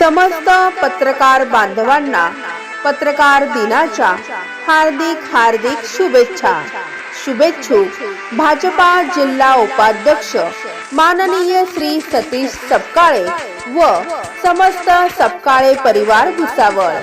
समस्त पत्रकार बांधवांना पत्रकार दिनाच्या हार्दिक शुभेच्छा। शुभेच्छुक भाजपा जिल्हा उपाध्यक्ष माननीय श्री सतीश सपकाळे व समस्त सपकाळे परिवार भुसावळ।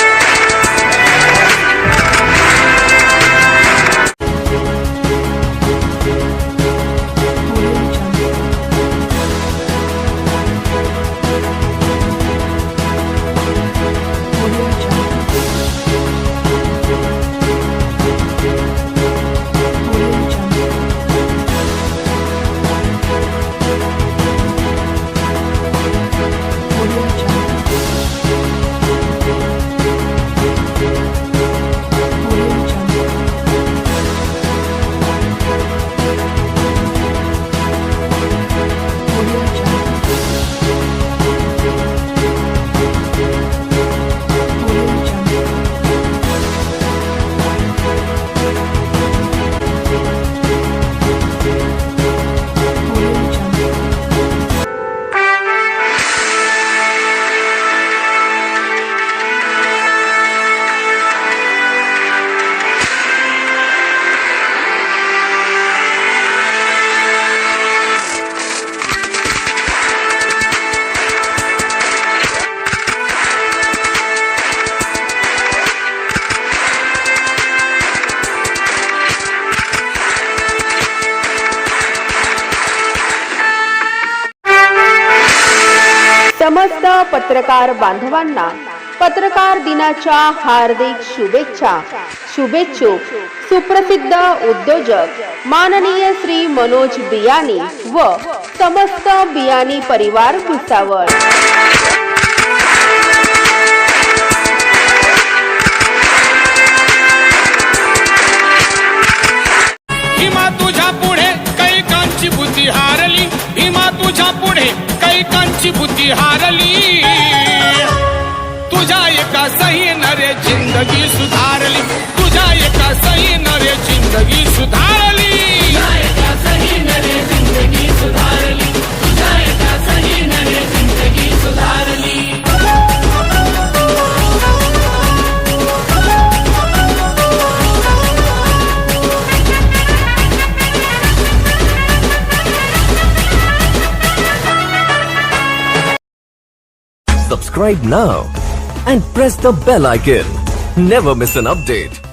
समस्त पत्रकार बांधवांना पत्रकार दिनाच्या हार्दिक शुभेच्छा। शुभेच्छुक सुप्रसिद्ध उद्योजक माननीय श्री मनोज बियानी व समस्त बियानी परिवार भुसावळ। भीमा तुझ्या पुढे कैकांची बुद्धी हारली, भीमा तुझ्या पुढे कैकांची बुद्धी हारली, तुझ्या एका सहीनं रे जिंदगी सुधारली, तुझ्या एका सहीनं रे जिंदगी सुधारली, तुझ्या एका सहीनं रे जिंदगी सुधारली, तुझ्या एका सहीनं रे जिंदगी सुधारली। Subscribe now and press the bell icon. Never miss an update.